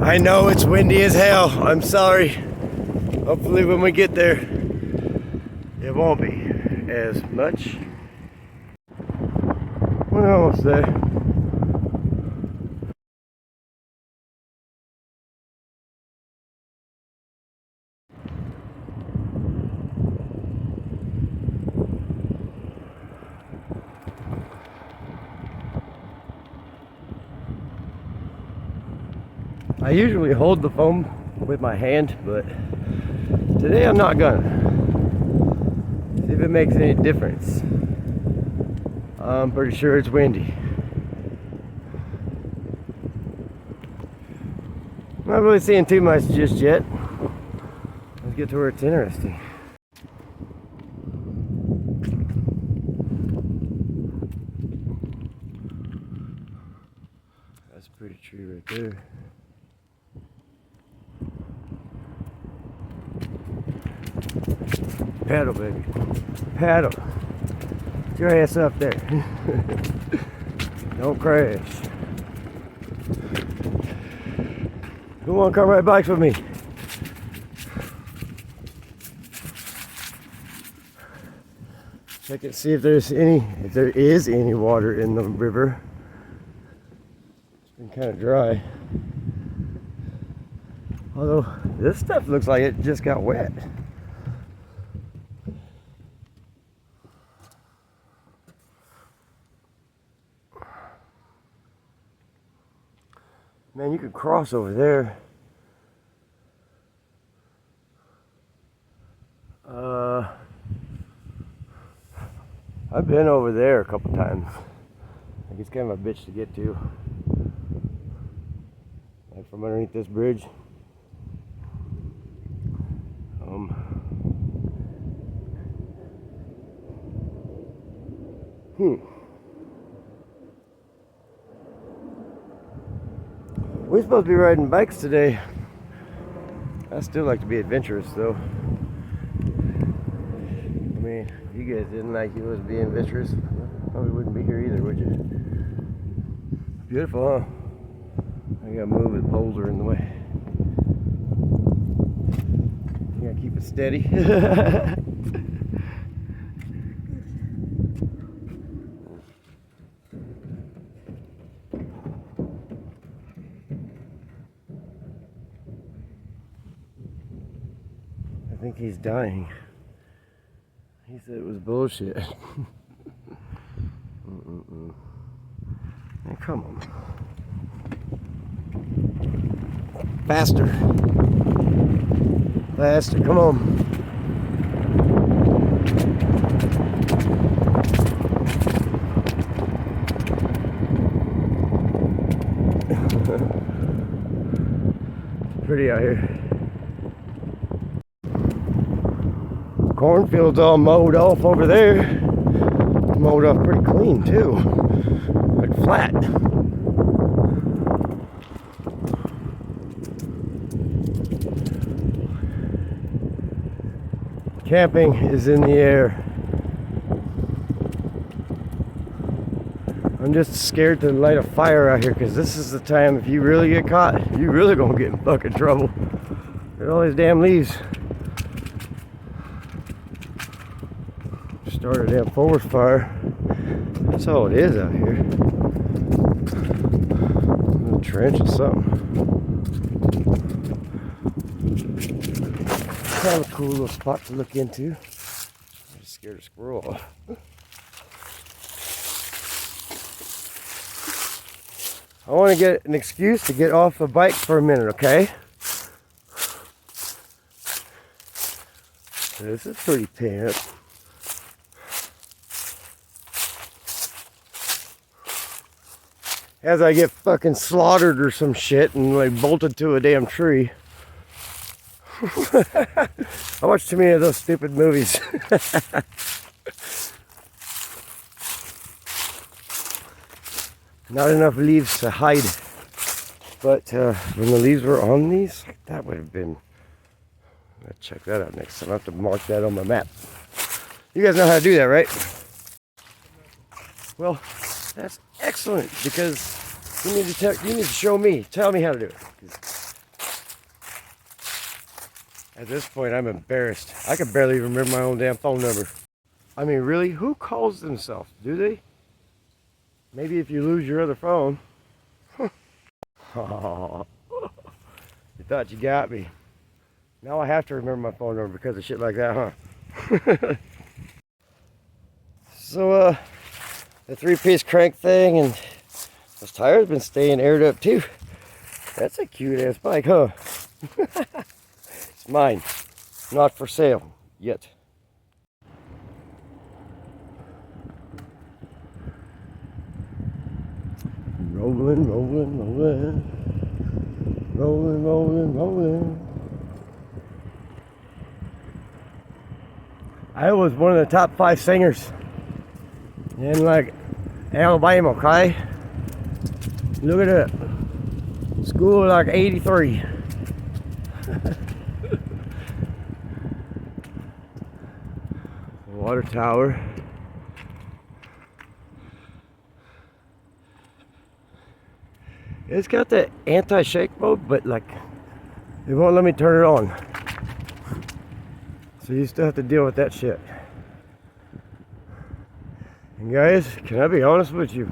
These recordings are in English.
I know it's windy as hell. I'm sorry. Hopefully when we get there, it won't be as much. We're almost there. I usually hold the foam with my hand, but today I'm not gonna. See if it makes any difference. I'm pretty sure it's windy. Not really seeing too much just yet. Let's get to where it's interesting. That's a pretty tree right there. Paddle, baby. Paddle. Get your ass up there. Don't crash. Who want to come ride bikes with me? Check and see if there is any water in the river. It's been kind of dry. Although this stuff looks like it just got wet. Man, you could cross over there. I've been over there a couple times. Like it's kind of a bitch to get to. Like from underneath this bridge. We're supposed to be riding bikes today. I still like to be adventurous though. I mean, if you guys didn't like you was being adventurous, probably wouldn't be here either, would you? Beautiful, huh? I gotta move it, poles are in the way. You gotta keep it steady. I think he's dying. He said it was bullshit. Man, come on. Faster. Faster, come on. Pretty out here. Cornfield's all mowed off over there. Mowed off pretty clean too. Like flat. Camping is in the air. I'm just scared to light a fire out here because this is the time if you really get caught, you really gonna get in fucking trouble. Look at all these damn leaves. Start a damn forest fire. That's all it is out here. A trench or something. Kind of a cool little spot to look into. I'm just scared of squirrel. I want to get an excuse to get off the bike for a minute, okay? This is pretty pimp. As I get fucking slaughtered or some shit and like bolted to a damn tree. I watch too many of those stupid movies. Not enough leaves to hide. But when the leaves were on these, that would have been... I'll check that out next time. I have to mark that on my map. You guys know how to do that, right? Well, that's excellent because you need to show me. Tell me how to do it. At this point, I'm embarrassed. I can barely even remember my own damn phone number. I mean, really? Who calls themselves? Do they? Maybe if you lose your other phone. Oh, you thought you got me. Now I have to remember my phone number because of shit like that, huh? So, the 3-piece crank thing and those tires have been staying aired up too. That's a cute ass bike, huh? It's mine. Not for sale yet. Rolling, rolling, rolling. Rolling, rolling, rolling. I was one of the top 5 singers in like Alabama, okay? Look at that. School like 83. Water tower. It's got the anti-shake mode, but like it won't let me turn it on. So you still have to deal with that shit. And guys, can I be honest with you?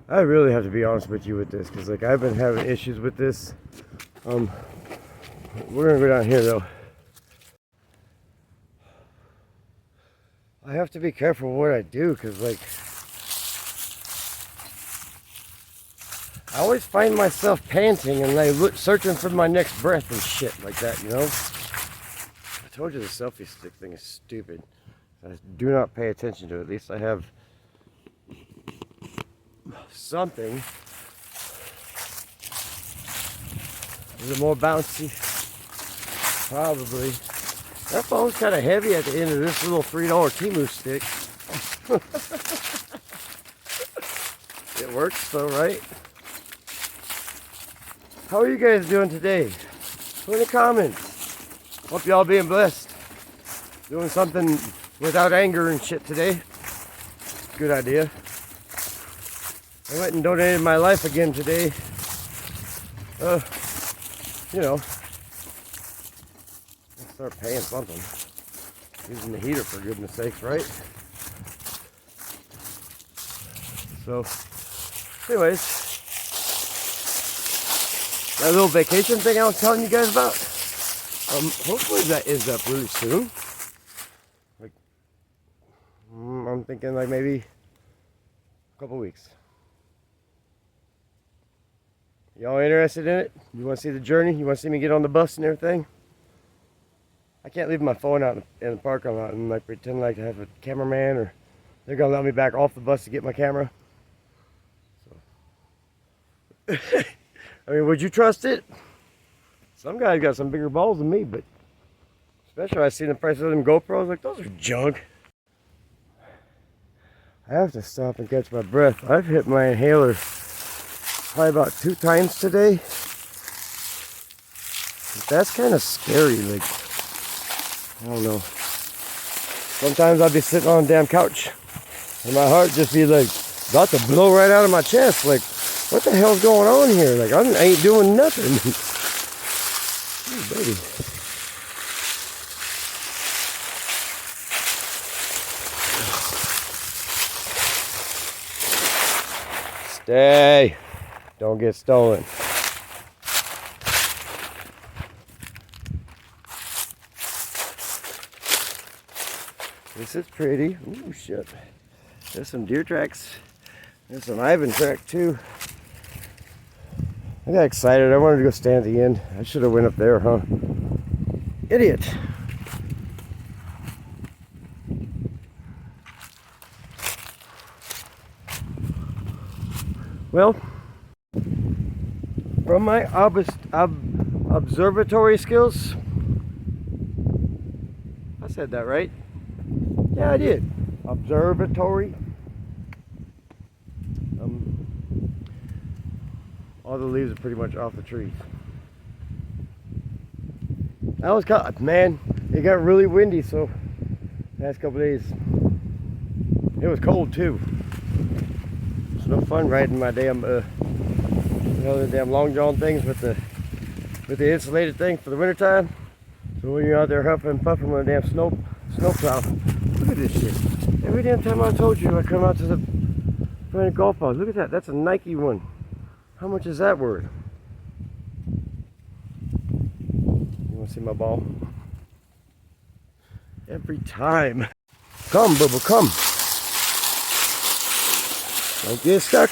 I really have to be honest with you with this, because like I've been having issues with this. We're gonna go down here though. I have to be careful what I do, because like I always find myself panting and like searching for my next breath and shit like that, you know? I told you the selfie stick thing is stupid. I do not pay attention to it. At least I have something. Is it more bouncy? Probably. That phone's kind of heavy at the end of this little $3 Temu stick. It works though, right? How are you guys doing today? Put in the comments. Hope y'all being blessed. Doing something without anger and shit today. Good idea. I went and donated my life again today. You know, let's start paying something. Using the heater for goodness sakes, right? So, anyways, that little vacation thing I was telling you guys about. Hopefully that is up really soon. Like, I'm thinking like maybe a couple weeks. Y'all interested in it? You want to see the journey? You want to see me get on the bus and everything? I can't leave my phone out in the parking lot and like pretend like I have a cameraman, or they're gonna let me back off the bus to get my camera. So. I mean, would you trust it? Some guys got some bigger balls than me, but especially when I seen the price of them GoPros, like those are junk. I have to stop and catch my breath. I've hit my inhaler probably about 2 times today. That's kind of scary. Like, I don't know. Sometimes I'll be sitting on a damn couch and my heart just be like about to blow right out of my chest. Like, what the hell's going on here? Like, I ain't doing nothing. Ooh, baby. Stay. Don't get stolen. This is pretty. Ooh, shit. There's some deer tracks. There's some Ivan track too. I got excited. I wanted to go stand at the end. I should have went up there, huh? Idiot. Well, from my observatory skills, I said that right? Yeah, I did. Observatory. All the leaves are pretty much off the trees. I was caught, man. It got really windy, so last couple days. It was cold too. It's no fun riding my damn the damn long john things with the insulated thing for the winter time. So when you're out there huffing and puffing with a damn snowplow, look at this shit. Every damn time I told you I come out to the Planet Golf Balls, look at that. That's a Nike one. How much is that worth? You want to see my ball? Every time. Come, Bubba, come. Don't get stuck.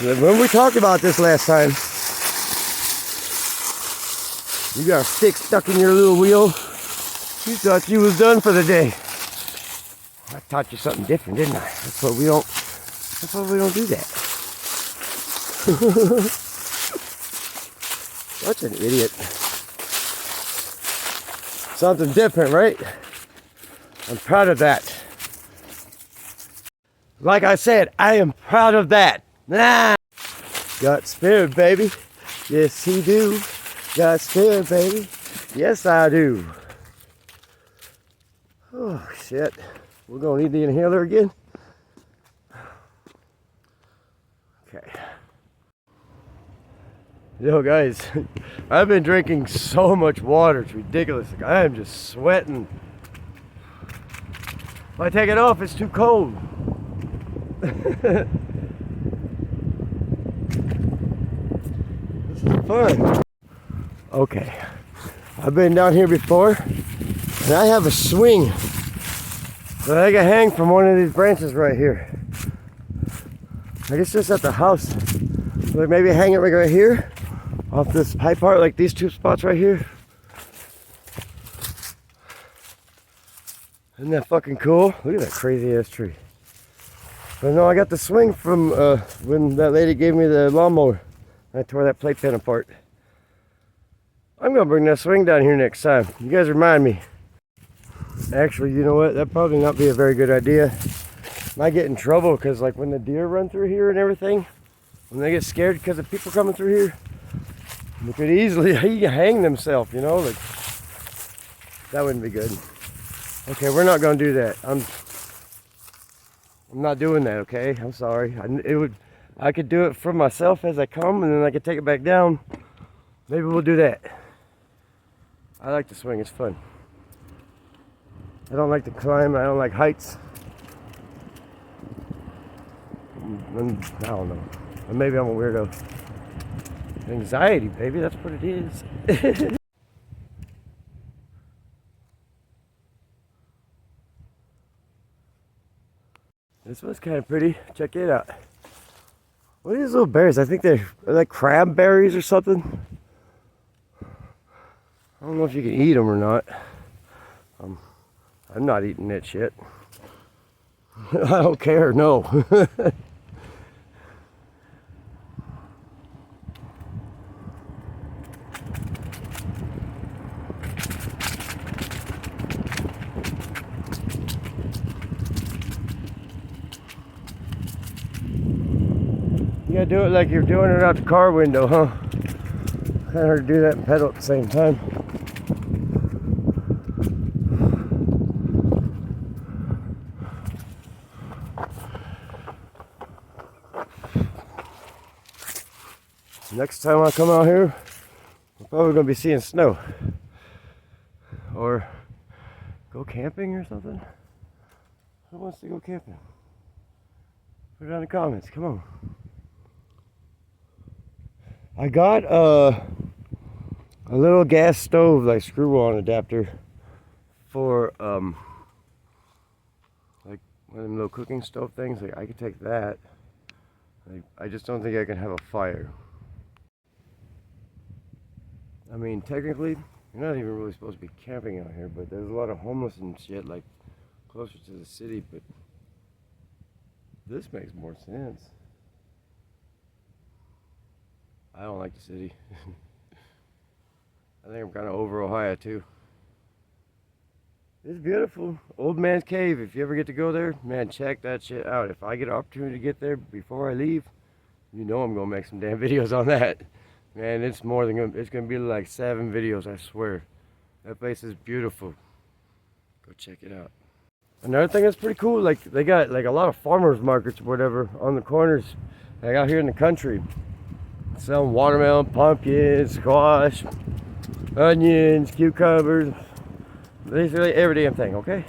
When we talked about this last time, you got a stick stuck in your little wheel. You thought you was done for the day. I taught you something different, didn't I? That's why we don't do that. Such an idiot. Something different, right? I'm proud of that. Like I said, I am proud of that. Nah. Got spirit, baby. Yes, he do. Got spirit, baby. Yes, I do. Oh, shit. We're going to need the inhaler again. Okay. Yo, guys. I've been drinking so much water. It's ridiculous. Like, I am just sweating. If I take it off, it's too cold. This is fun. Okay, I've been down here before, and I have a swing that I can hang from one of these branches right here. I guess just at the house. So maybe hang it right here, off this high part, like these two spots right here. Isn't that fucking cool? Look at that crazy ass tree. But no, I got the swing from when that lady gave me the lawnmower. I tore that playpen apart. I'm gonna bring that swing down here next time. You guys remind me. Actually, you know what? That'd probably not be a very good idea. I might get in trouble because, like, when the deer run through here and everything, when they get scared because of people coming through here, they could easily hang themselves. You know, like that wouldn't be good. Okay, we're not gonna do that. I'm not doing that. Okay, I'm sorry. I could do it for myself as I come, and then I could take it back down. Maybe we'll do that. I like to swing, it's fun. I don't like to climb, I don't like heights. I don't know. Maybe I'm a weirdo. Anxiety, baby, that's what it is. This one's kind of pretty. Check it out. What are these little berries? I think they're like crab berries or something. I don't know if you can eat them or not. I'm not eating that shit. I don't care, no. You gotta do it like you're doing it out the car window, huh? Kind of hard to do that and pedal at the same time. Next time I come out here, we're probably gonna be seeing snow. Or go camping or something. Who wants to go camping? Put it down in the comments, come on. I got a little gas stove, like screw-on adapter for like one of them little cooking stove things. Like I could take that. Like, I just don't think I can have a fire. I mean, technically, you're not even really supposed to be camping out here, but there's a lot of homeless and shit, like closer to the city. But this makes more sense. I don't like the city. I think I'm kind of over Ohio too. It's beautiful. Old Man's Cave. If you ever get to go there, man, check that shit out. If I get an opportunity to get there before I leave, you know I'm gonna make some damn videos on that. Man, it's more than it's gonna be like 7 videos, I swear. That place is beautiful. Go check it out. Another thing that's pretty cool, like they got like a lot of farmers markets or whatever on the corners, like out here in the country. Selling watermelon, pumpkins, squash, onions, cucumbers, Basically every damn thing, okay?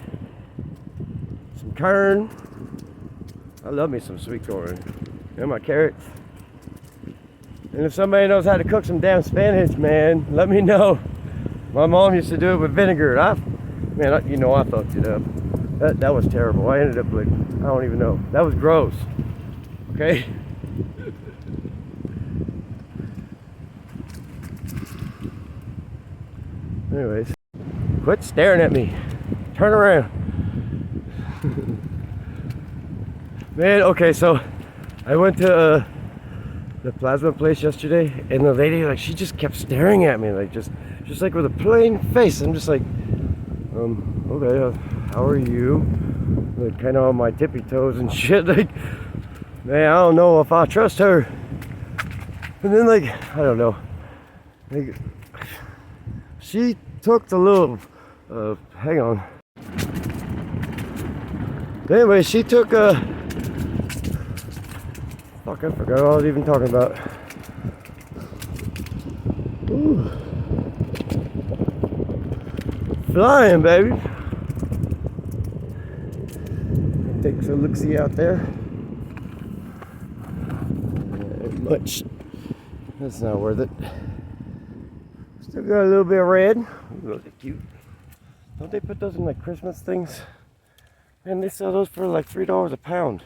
Some kern. I love me some sweet corn. And my carrots. And if somebody knows how to cook some damn spinach, man, let me know. My mom used to do it with vinegar. I fucked it up. That was terrible. I ended up like, I don't even know. That was gross. Okay? Anyways, quit staring at me. Turn around. Man, okay, so I went to the plasma place yesterday, and the lady, like, she just kept staring at me, like, just like with a plain face. I'm just like, okay, how are you? Like, kind of on my tippy toes and shit. Like, man, I don't know if I trust her. And then, like, I don't know. Like, she took the little, hang on. Anyway, she took, fuck, I forgot what I was even talking about. Ooh. Flying, baby. Take a look-see out there. Not much. That's not worth it. Still got a little bit of red. Those are cute. Don't they put those in like Christmas things? And they sell those for like $3 a pound.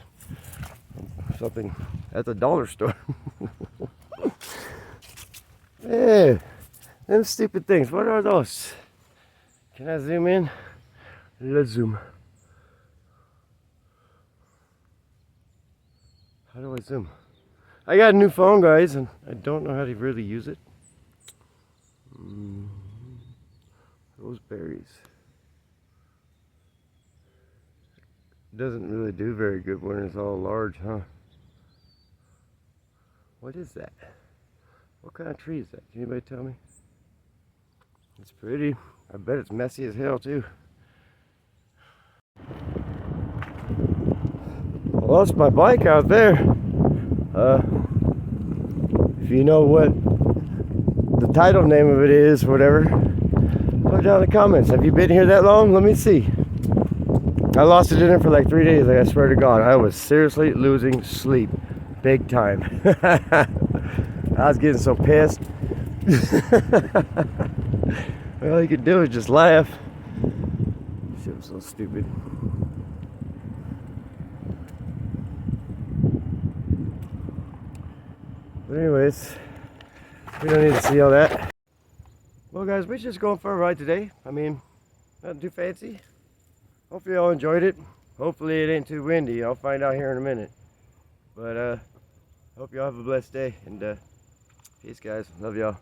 Something at the dollar store. Hey, them stupid things. What are those? Can I zoom in? Let's zoom. How do I zoom? I got a new phone, guys, and I don't know how to really use it. Those berries. Doesn't really do very good when it's all large, huh? What is that? What kind of tree is that? Can anybody tell me? It's pretty. I bet it's messy as hell too. I lost my bike out there. If you know what the title name of it is, whatever, put down in the comments. Have you been here that long? Let me see. I lost it in there for like 3 days. Like, I swear to God, I was seriously losing sleep, big time. I was getting so pissed. All you could do is just laugh. Shit was so stupid. But anyways, we don't need to see all that. Well, guys, we're just going for a ride today. I mean, nothing too fancy. Hopefully y'all enjoyed it. Hopefully it ain't too windy. I'll find out here in a minute. But hope y'all have a blessed day, and peace, guys. Love y'all.